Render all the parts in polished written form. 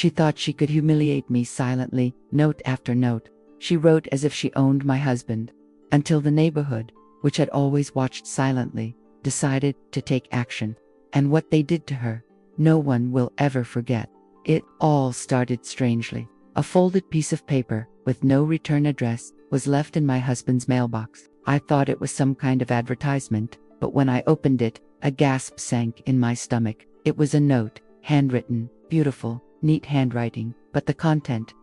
She thought she could humiliate me silently, note after note. She wrote as if she owned my husband. Until the neighborhood, which had always watched silently, decided to take action. And what they did to her, no one will ever forget. It all started strangely. A folded piece of paper, with no return address, was left in my husband's mailbox. I thought it was some kind of advertisement, but when I opened it, a gasp sank in my stomach. It was a note, handwritten, beautiful, neat handwriting, but the content,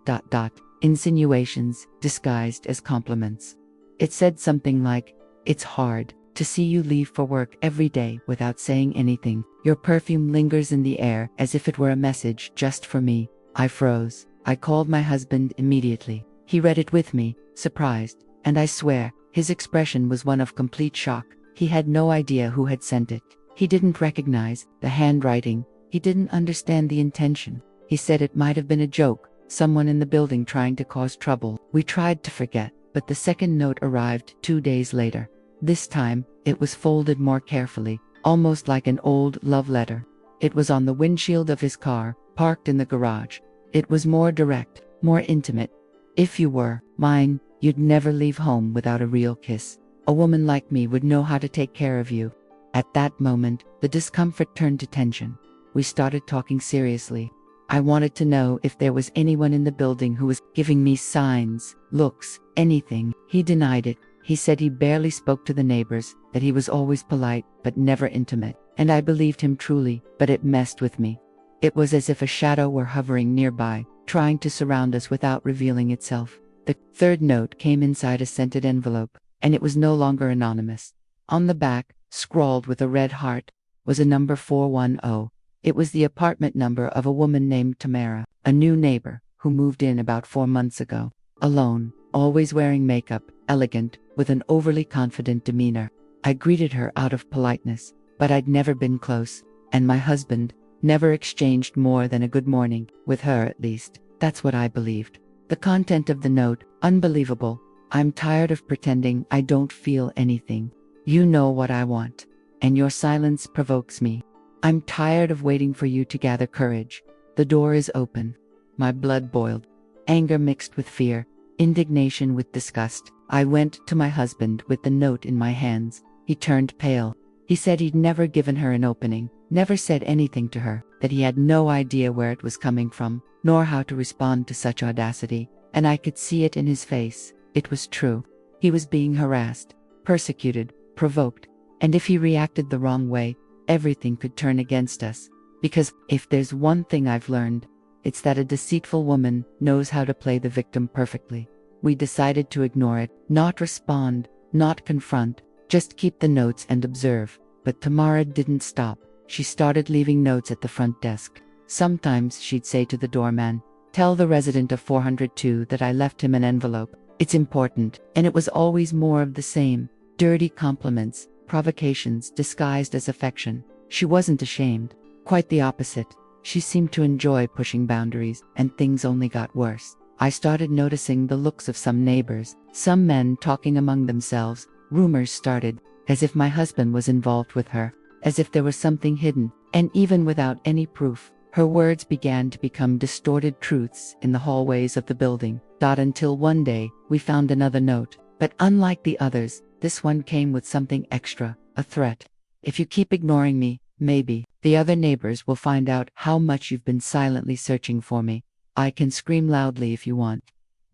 insinuations disguised as compliments. It said something like, "It's hard to see you leave for work every day without saying anything. Your perfume lingers in the air as if it were a message just for me." I froze. I called my husband immediately. He read it with me, surprised, and I swear, his expression was one of complete shock. He had no idea who had sent it. He didn't recognize the handwriting. He didn't understand the intention. He said it might have been a joke, someone in the building trying to cause trouble. We tried to forget, but the second note arrived 2 days later. This time, it was folded more carefully, almost like an old love letter. It was on the windshield of his car, parked in the garage. It was more direct, more intimate. "If you were mine, you'd never leave home without a real kiss. A woman like me would know how to take care of you." At that moment, the discomfort turned to tension. We started talking seriously. I wanted to know if there was anyone in the building who was giving me signs, looks, anything. He denied it. He said he barely spoke to the neighbors, that he was always polite but never intimate. And I believed him truly, but it messed with me. It was as if a shadow were hovering nearby, trying to surround us without revealing itself. The third note came inside a scented envelope, and it was no longer anonymous. On the back, scrawled with a red heart, was a number 410. It was the apartment number of a woman named Tamara, a new neighbor, who moved in about 4 months ago. Alone, always wearing makeup, elegant, with an overly confident demeanor. I greeted her out of politeness, but I'd never been close, and my husband never exchanged more than a good morning, with her at least. That's what I believed. The content of the note, unbelievable. "I'm tired of pretending I don't feel anything. You know what I want, and your silence provokes me. I'm tired of waiting for you to gather courage. The door is open." My blood boiled. Anger mixed with fear, indignation with disgust. I went to my husband with the note in my hands. He turned pale. He said he'd never given her an opening, never said anything to her, that he had no idea where it was coming from, nor how to respond to such audacity. And I could see it in his face. It was true. He was being harassed, persecuted, provoked, and if he reacted the wrong way, everything could turn against us. Because if there's one thing I've learned, it's that a deceitful woman knows how to play the victim perfectly. We decided to ignore it, not respond, not confront, just keep the notes and observe. But Tamara didn't stop. She started leaving notes at the front desk. Sometimes she'd say to the doorman, "Tell the resident of 402 that I left him an envelope. It's important." And it was always more of the same. Dirty compliments, provocations disguised as affection. She wasn't ashamed. Quite the opposite. She seemed to enjoy pushing boundaries, and things only got worse. I started noticing the looks of some neighbors, some men talking among themselves. Rumors started, as if my husband was involved with her, as if there was something hidden, and even without any proof, her words began to become distorted truths in the hallways of the building. Until one day, we found another note. But unlike the others, this one came with something extra, a threat. "If you keep ignoring me, maybe the other neighbors will find out how much you've been silently searching for me. I can scream loudly if you want."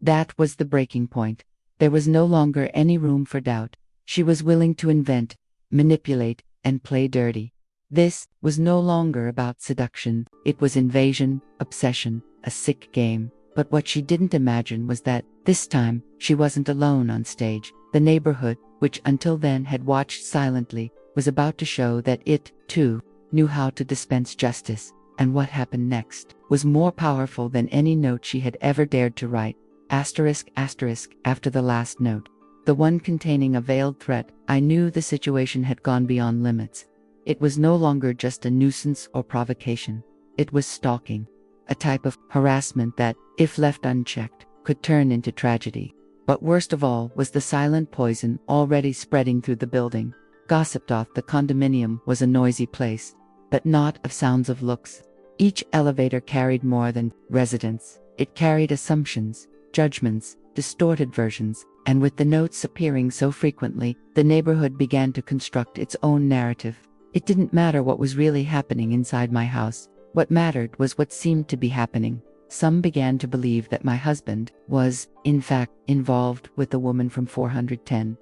That was the breaking point. There was no longer any room for doubt. She was willing to invent, manipulate, and play dirty. This was no longer about seduction. It was invasion, obsession, a sick game. But what she didn't imagine was that, this time, she wasn't alone on stage. The neighborhood, which until then had watched silently, was about to show that it, too, knew how to dispense justice. And what happened next was more powerful than any note she had ever dared to write. Asterisk, asterisk, after the last note. The one containing a veiled threat. I knew the situation had gone beyond limits. It was no longer just a nuisance or provocation. It was stalking. A type of harassment that, if left unchecked, could turn into tragedy. But worst of all was the silent poison already spreading through the building. Gossiped off the condominium was a noisy place, but not of sounds of looks. Each elevator carried more than residents. It carried assumptions, judgments, distorted versions, and with the notes appearing so frequently, the neighborhood began to construct its own narrative. It didn't matter what was really happening inside my house. What mattered was what seemed to be happening. Some began to believe that my husband was, in fact, involved with the woman from 410.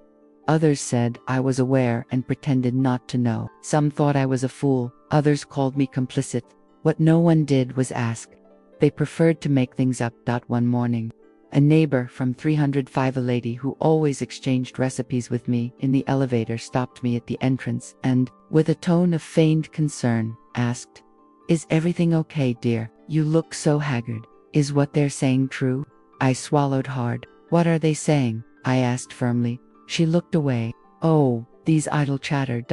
Others said I was aware and pretended not to know. Some thought I was a fool. Others called me complicit. What no one did was ask. They preferred to make things up. One morning, a neighbor from 305, a lady who always exchanged recipes with me in the elevator, stopped me at the entrance and, with a tone of feigned concern, asked, "Is everything okay, dear? You look so haggard. Is what they're saying true?" I swallowed hard. "What are they saying?" I asked firmly. She looked away. "Oh, these idle chatter.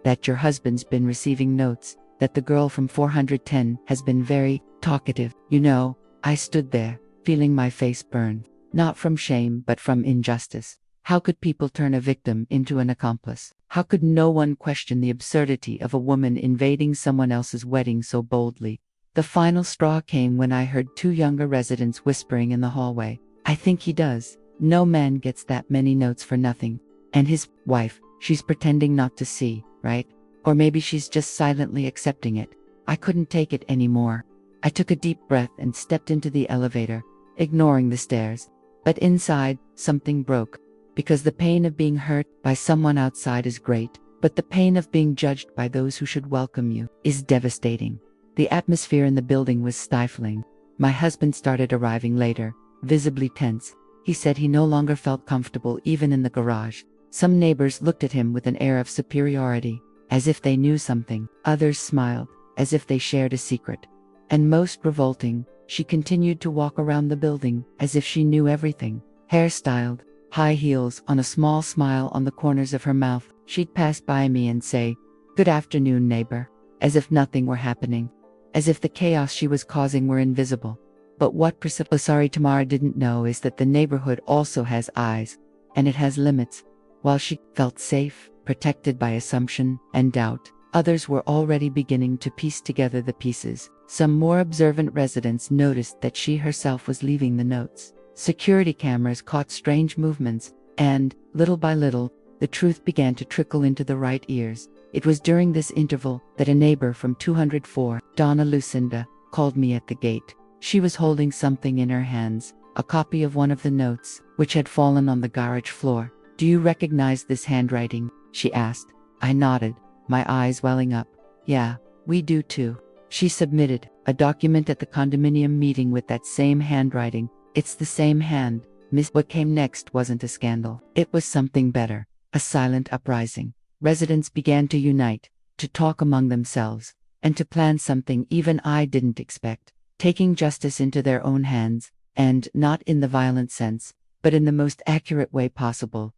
That your husband's been receiving notes, that the girl from 410 has been very talkative. You know." I stood there, feeling my face burn, not from shame but from injustice. How could people turn a victim into an accomplice? How could no one question the absurdity of a woman invading someone else's wedding so boldly? The final straw came when I heard two younger residents whispering in the hallway. "I think he does. No man gets that many notes for nothing. And his wife, she's pretending not to see, right? Or maybe she's just silently accepting it." I couldn't take it anymore. I took a deep breath and stepped into the elevator, ignoring the stares. But inside, something broke. Because the pain of being hurt by someone outside is great, but the pain of being judged by those who should welcome you is devastating. The atmosphere in the building was stifling. My husband started arriving later, visibly tense. He said he no longer felt comfortable even in the garage. Some neighbors looked at him with an air of superiority, as if they knew something. Others smiled, as if they shared a secret. And most revolting, she continued to walk around the building, as if she knew everything. Hairstyled, high heels on a small smile on the corners of her mouth, she'd pass by me and say, "Good afternoon, neighbor," as if nothing were happening. As if the chaos she was causing were invisible. But what Precipitosari Tamara didn't know is that the neighborhood also has eyes, and it has limits. While she felt safe, protected by assumption and doubt, others were already beginning to piece together the pieces. Some more observant residents noticed that she herself was leaving the notes. Security cameras caught strange movements, and, little by little, the truth began to trickle into the right ears. It was during this interval that a neighbor from 204, Donna Lucinda, called me at the gate. She was holding something in her hands, a copy of one of the notes, which had fallen on the garage floor. "Do you recognize this handwriting?" she asked. I nodded, my eyes welling up. "Yeah, we do too." She submitted a document at the condominium meeting with that same handwriting. "It's the same hand, miss." What came next wasn't a scandal. It was something better, a silent uprising. Residents began to unite, to talk among themselves, and to plan something even I didn't expect. Taking justice into their own hands, and not in the violent sense, but in the most accurate way possible,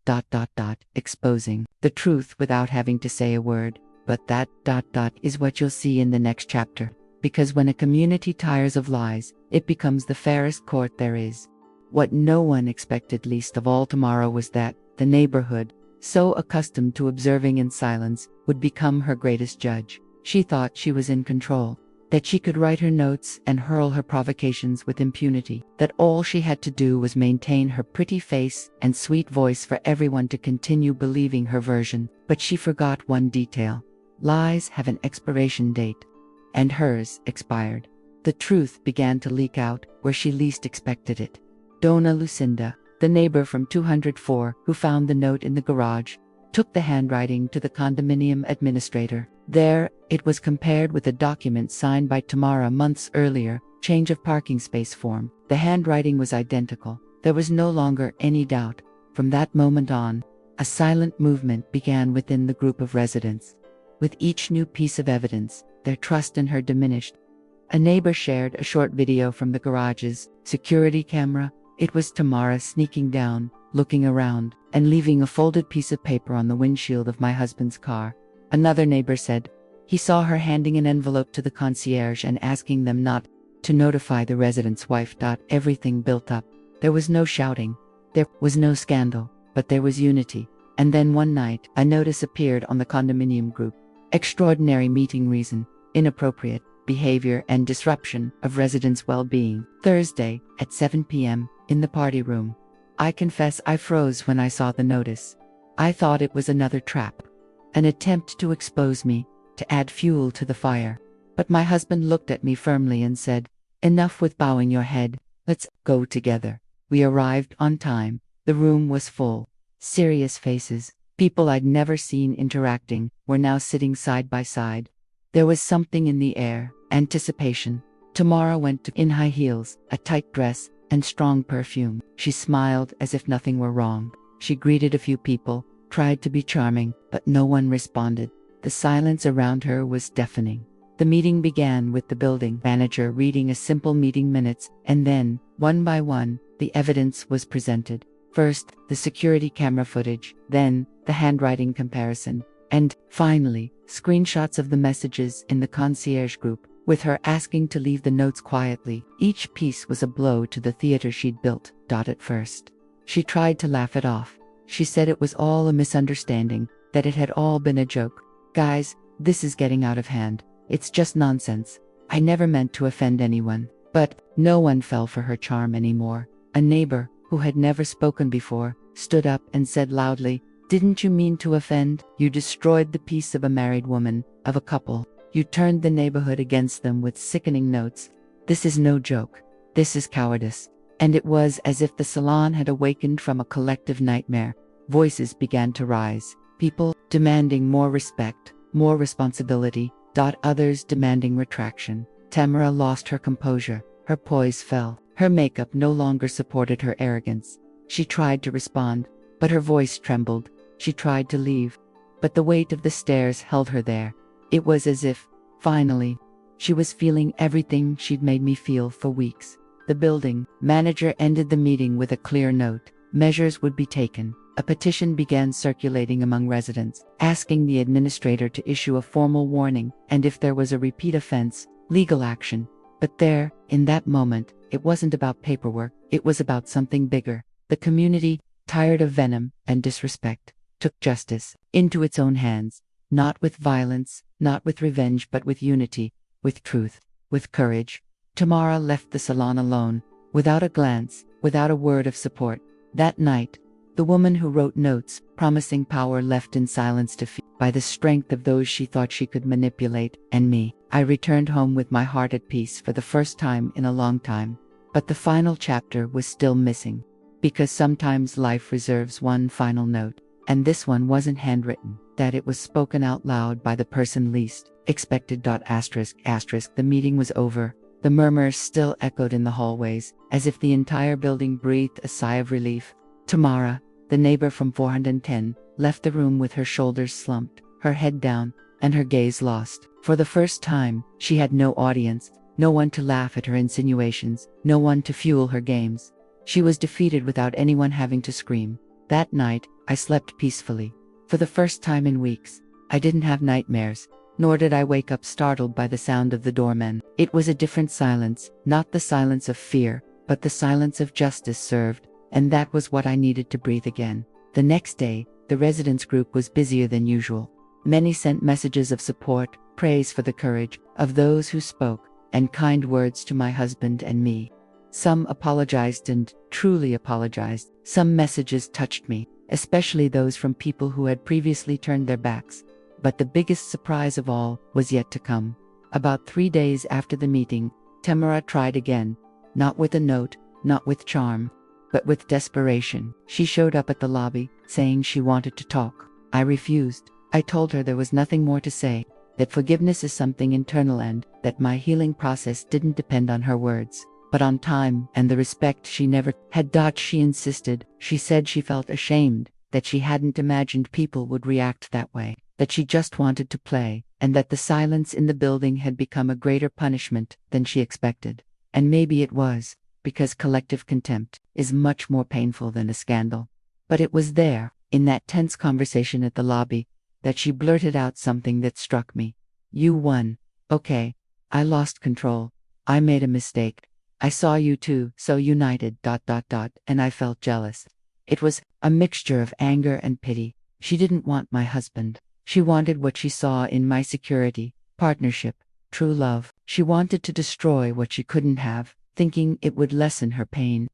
exposing the truth without having to say a word. But that is what you'll see in the next chapter. Because when a community tires of lies, it becomes the fairest court there is. What no one expected least of all tomorrow was that the neighborhood, so accustomed to observing in silence, would become her greatest judge. She thought she was in control, that she could write her notes and hurl her provocations with impunity, that all she had to do was maintain her pretty face and sweet voice for everyone to continue believing her version. But she forgot one detail. Lies have an expiration date, and hers expired. The truth began to leak out where she least expected it. Donna Lucinda, the neighbor from 204 who found the note in the garage, took the handwriting to the condominium administrator. There, it was compared with a document signed by Tamara months earlier, change of parking space form. The handwriting was identical. There was no longer any doubt. From that moment on, a silent movement began within the group of residents. With each new piece of evidence, their trust in her diminished. A neighbor shared a short video from the garage's security camera. It was Tamara sneaking down, looking around, and leaving a folded piece of paper on the windshield of my husband's car. Another neighbor said he saw her handing an envelope to the concierge and asking them not to notify the resident's wife. Everything built up. There was no shouting. There was no scandal, but there was unity. And then one night, a notice appeared on the condominium group. Extraordinary meeting reason, inappropriate. behavior, and disruption of residents' well-being. Thursday, at 7 p.m., in the party room. I confess I froze when I saw the notice. I thought it was another trap. An attempt to expose me, to add fuel to the fire. But my husband looked at me firmly and said, "Enough with bowing your head, let's go together." We arrived on time. The room was full. Serious faces, people I'd never seen interacting, were now sitting side by side. There was something in the air, anticipation. Tamara went in high heels, a tight dress, and strong perfume. She smiled as if nothing were wrong. She greeted a few people, tried to be charming, but no one responded. The silence around her was deafening. The meeting began with the building manager reading a simple meeting minutes, and then, one by one, the evidence was presented. First, the security camera footage, then, the handwriting comparison, and, finally, screenshots of the messages in the concierge group, with her asking to leave the notes quietly. Each piece was a blow to the theater she'd built. At first, she tried to laugh it off. She said it was all a misunderstanding, that it had all been a joke. "Guys, this is getting out of hand. It's just nonsense. I never meant to offend anyone." But no one fell for her charm anymore. A neighbor, who had never spoken before, stood up and said loudly, "Didn't you mean to offend? You destroyed the peace of a married woman, of a couple. You turned the neighborhood against them with sickening notes. This is no joke. This is cowardice." And it was as if the salon had awakened from a collective nightmare. Voices began to rise. People demanding more respect, more responsibility. Others demanding retraction. Tamara lost her composure. Her poise fell. Her makeup no longer supported her arrogance. She tried to respond, but her voice trembled. She tried to leave, but the weight of the stairs held her there. It was as if, finally, she was feeling everything she'd made me feel for weeks. The building manager ended the meeting with a clear note. Measures would be taken. A petition began circulating among residents, asking the administrator to issue a formal warning, and if there was a repeat offense, legal action. But there, in that moment, it wasn't about paperwork, it was about something bigger. The community, tired of venom and disrespect, took justice into its own hands, not with violence, not with revenge, but with unity, with truth, with courage. Tamara left the salon alone, without a glance, without a word of support. That night, the woman who wrote notes, promising power, left in silence to feed by the strength of those she thought she could manipulate, and me. I returned home with my heart at peace for the first time in a long time. But the final chapter was still missing. Because sometimes life reserves one final note, and this one wasn't handwritten, that it was spoken out loud by the person least expected. The meeting was over. The murmurs still echoed in the hallways, as if the entire building breathed a sigh of relief. Tamara, the neighbor from 410, left the room with her shoulders slumped, her head down, and her gaze lost. For the first time, she had no audience, no one to laugh at her insinuations, no one to fuel her games. She was defeated without anyone having to scream. That night, I slept peacefully. For the first time in weeks, I didn't have nightmares, nor did I wake up startled by the sound of the doorman. It was a different silence, not the silence of fear, but the silence of justice served, and that was what I needed to breathe again. The next day, the residents group was busier than usual. Many sent messages of support, praise for the courage of those who spoke, and kind words to my husband and me. Some apologized and truly apologized. Some messages touched me, especially those from people who had previously turned their backs. But the biggest surprise of all was yet to come. About 3 days after the meeting, Tamara tried again, not with a note, not with charm, but with desperation. She showed up at the lobby, saying she wanted to talk. I refused. I told her there was nothing more to say, that forgiveness is something internal and that my healing process didn't depend on her words, but on time and the respect she never had. She insisted. She said she felt ashamed, that she hadn't imagined people would react that way, that she just wanted to play, and that the silence in the building had become a greater punishment than she expected. And maybe it was, because collective contempt is much more painful than a scandal. But it was there, in that tense conversation at the lobby, that she blurted out something that struck me. "You won. Okay. I lost control. I made a mistake. I saw you two so united. And I felt jealous." It was a mixture of anger and pity. She didn't want my husband. She wanted what she saw in my security, partnership, true love. She wanted to destroy what she couldn't have, thinking it would lessen her pain.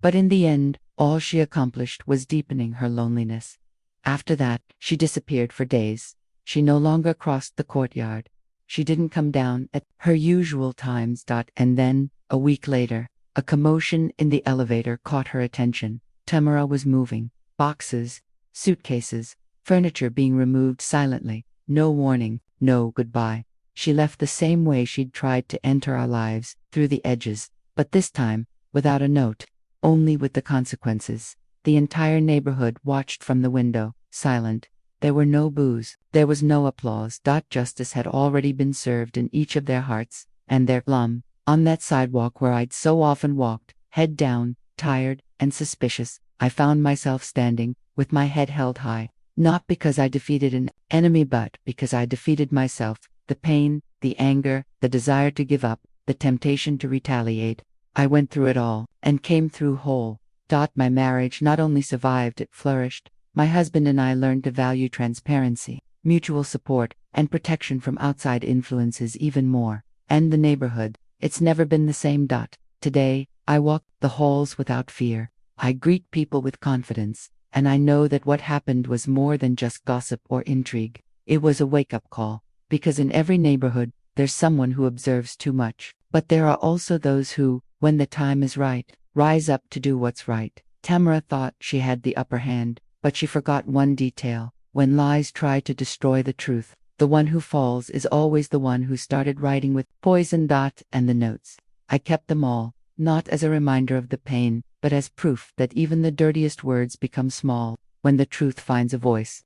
But in the end, all she accomplished was deepening her loneliness. After that, she disappeared for days. She no longer crossed the courtyard. She didn't come down at her usual times. And then, a week later, a commotion in the elevator caught her attention. Tamara was moving. Boxes, suitcases, furniture being removed silently. No warning, no goodbye. She left the same way she'd tried to enter our lives, through the edges, but this time, without a note, only with the consequences. The entire neighborhood watched from the window, silent. There were no boos, there was no applause. Justice had already been served in each of their hearts, and their plum, on that sidewalk where I'd so often walked, head down, tired and suspicious, I found myself standing, with my head held high, not because I defeated an enemy but because I defeated myself, the pain, the anger, the desire to give up, the temptation to retaliate. I went through it all, and came through whole. My marriage not only survived, it flourished. My husband and I learned to value transparency, mutual support, and protection from outside influences even more. And the neighborhood, it's never been the same. Today, I walk the halls without fear. I greet people with confidence, and I know that what happened was more than just gossip or intrigue. It was a wake-up call, because in every neighborhood, there's someone who observes too much. But there are also those who, when the time is right, rise up to do what's right. Tamara thought she had the upper hand, but she forgot one detail. When lies try to destroy the truth, the one who falls is always the one who started writing with poison. And the notes. I kept them all, not as a reminder of the pain, but as proof that even the dirtiest words become small when the truth finds a voice.